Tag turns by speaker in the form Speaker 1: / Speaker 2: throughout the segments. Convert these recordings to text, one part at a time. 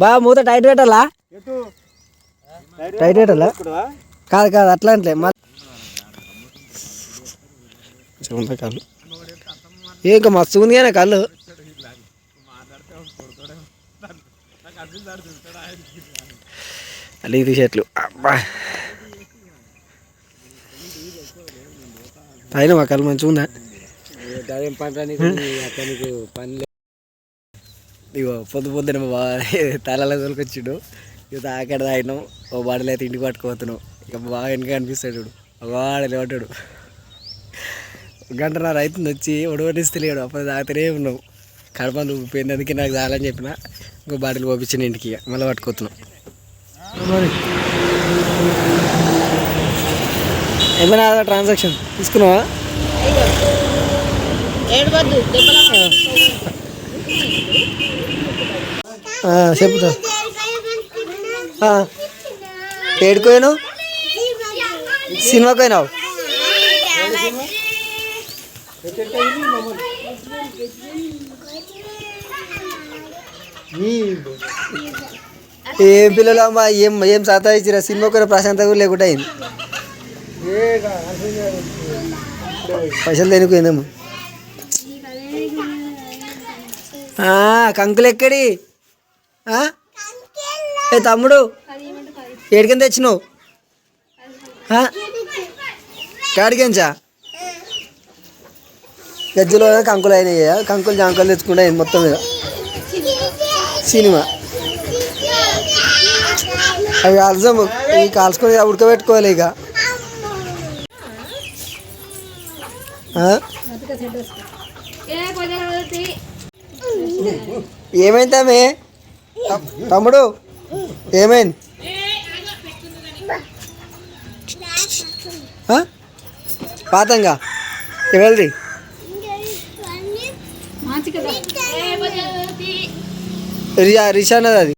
Speaker 1: బా మూత టైట్ పెట్టాలా? టైట్ పెట్టాలా? కాదు కాదు అట్లా అంటే కళ్ళు ఇంకా మస్తు ఉంది కానీ కళ్ళు అల్లి తీసేట్లు అబ్బా తాగిన మా కళ్ళు మంచిగా ఉందా? ఇగో పొద్దున తలలో తోలుకొచ్చిండు. ఇక తాకడ తాగినాం. ఓ బాడలు అయితే ఇంటికి పట్టుకుపోతున్నాం. ఇక బాగా వెనక అనిపిస్తాడు. ఒక వాడలు పట్టాడు. గంటన్నర అవుతుంది వచ్చి ఒడవనిస్తలేడు. అప్పుడు తాగుతూనే ఉన్నాం. కడపలు పోయినందుకే నాకు చాలని చెప్పిన ఇంకో బాటిల్ పంపించిన ఇంటికి. మళ్ళీ పట్టుకుతున్నాం. ఏమైనా ట్రాన్సాక్షన్ తీసుకున్నావా? చెప్తా. ఏడుకోయాను సినిమాకి పోయినావు? ఏం పిల్లలు అమ్మా ఏం ఏం సతాయిచ్చిరా? సినిమాకి పోయిన ప్రశాంతత కూడా లేకుండా అయింది. పైసలు దేనిపోయిందమ్మా. కంకులు ఎక్కడి? ఏ తమ్ముడు ఏడికని తెచ్చినావు? కాడికెంచా? గజ్జలో కంకులు అయినాయి. కంకులు జాంకులు తెచ్చుకుంటే అయింది మొత్తం మీద సినిమా. అవి అలసము ఇవి కాల్చుకొని ఉడకబెట్టుకోవాలి. ఇక ఏమైంది తమ్మి? తమ్ముడు ఏమైంది? పాతంగా ఎవరిది? రిషానది. అది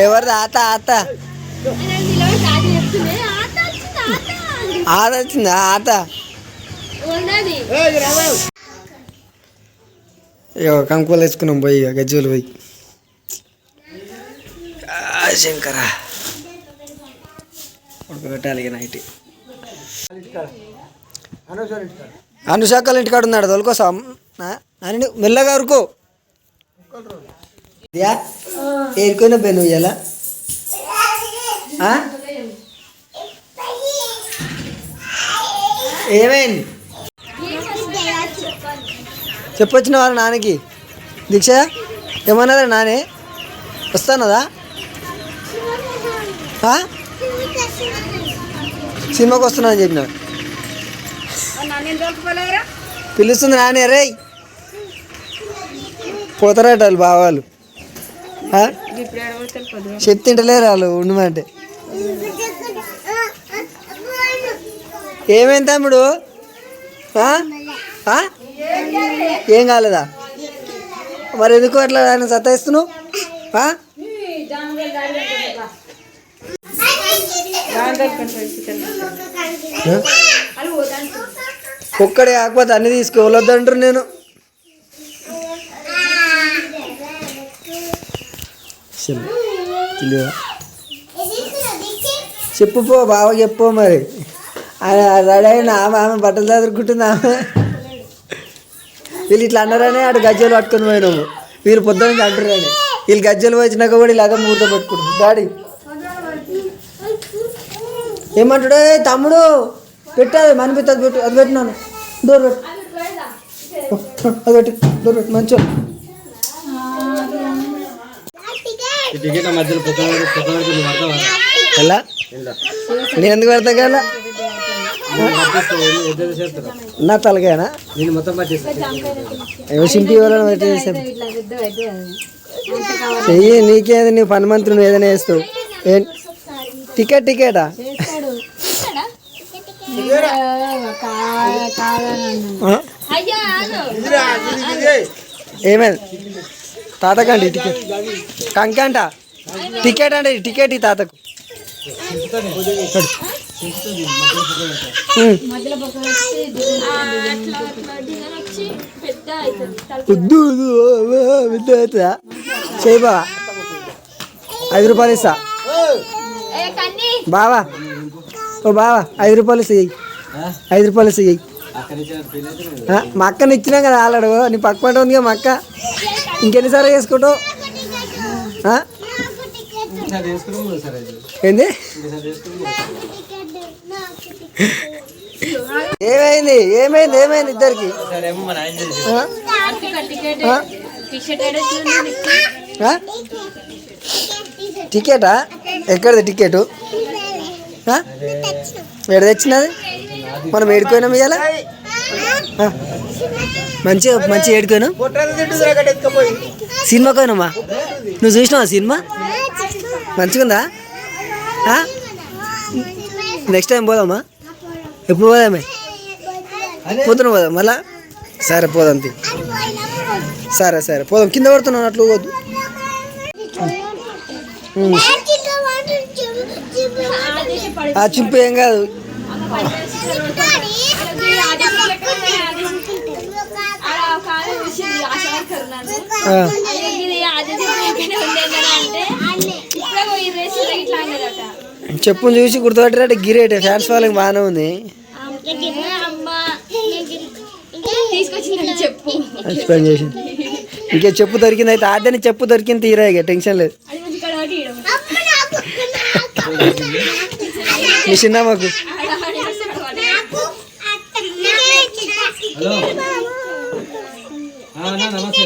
Speaker 1: ఎవరిది? ఆత ఆత ఆత వచ్చిందా? ఆత ఇక కంకులు వేసుకున్నాం పోయి. ఇక గజ్జలు పోయి శంకరా ఉడకబెట్టాలి. ఇక నైట్ అనుశాఖలు ఇంటికాడ ఉన్నాడు. తోలుకోసం అని మెల్లగా ఉరుకో. ఏరుకోయినా బెను ఇయ్యాలా? ఏమైంది చెప్పొచ్చిన వాళ్ళ నాన్నకి? దీక్ష ఏమన్నదా నానే? వస్తానదా? సినిమాకి వస్తున్నా అని చెప్పిన. పిలుస్తుంది నానే. రే పోతారట వాళ్ళు బావాళ్ళు. చెప్తింటలేరు వాళ్ళు ఉండమంటే. ఏమైంది తమ్ముడు? ఏం కాలేదా? మరి ఎందుకు అట్లా ఆయన సతాయిస్తున్నావు? ఒక్కడే కాకపోతే అన్ని తీసుకోవద్దంటారు. నేను చెప్పు పో బాగా చెప్పు. మరి ఆయన రెడీ అయిన ఆమె బట్టలు చదువుకుంటుంది. ఆమె వీళ్ళు ఇట్లా అన్నారని అటు గజ్జలు పట్టుకొని పోయినాము. వీళ్ళు పొద్దున్న అంటారని వీళ్ళు గజ్జలు వచ్చినాక కూడా ఇలాగ మూత పెట్టుకుంటారు. డాడీ ఏమంటాడు? తమ్ముడు పెట్టాలి మనిపిస్తుంది. పెట్టు అది పెట్టినాను. డోర్ పెట్టు. అది పెట్టి డోర్ పెట్టు. మంచిగా ఎలా నేను ఎందుకు పెడతా కదా? నా తలకాయనా? నేను మొత్తం సింపి వాళ్ళని పెట్టేసాను. చెయ్యి నీకేది. నీ పని మంత్రి నువ్వు ఏదైనా వేస్తావు. టికెటా? ఏమైంది? తాతకండి టికెట్. కంకంట టికెట్ అంటే టికెట్ ఈ తాతకు. చేయి బావా, 5 రూపాయలు ఇస్తా బావా. ఓ బావా 5 రూపాయలు ఇస్తా, 5 రూపాయలు ఇస్తా. మా అక్కని ఇచ్చినా కదా ఆలాడు, నీ పక్క పంట ఉంది కదా మా అక్క. ఇంకెన్నిసార్లు చేసుకుంటావు? ఏంది ఏమైంది ఏమైంది ఏమైంది ఇద్దరికి? టికెటా? ఎక్కడిది టికెట్? ఎక్కడ తెచ్చినది? మనం ఏడుకోయినాం ఇవాళ మంచిగా మంచిగా ఏడుకోయినాం. సినిమాకి పోయినామా? నువ్వు చూసినావా సినిమా? మంచిగా ఉందా? నెక్స్ట్ టైం పోదామా? ఎప్పుడు పోదామే? పొద్దున పోదాం మళ్ళా? సరే పోదాం. సరే సరే పోదాం. కింద పడుతున్నాను అట్లా పోవద్దు. చింపు ఏం కాదు. చెప్పుని చూసి గుర్తుపట్టినట్టు గిరేట్ ఫ్యాన్స్ వాళ్ళకి బాగానే ఉంది. ఎక్స్ప్లెయిన్ చేసి ఇంకే చెప్పు దొరికింది. అయితే ఆడని చెప్పు దొరికింది తీరా, ఇక టెన్షన్ లేదు. మీ చిన్న మాకు
Speaker 2: నమస్తే.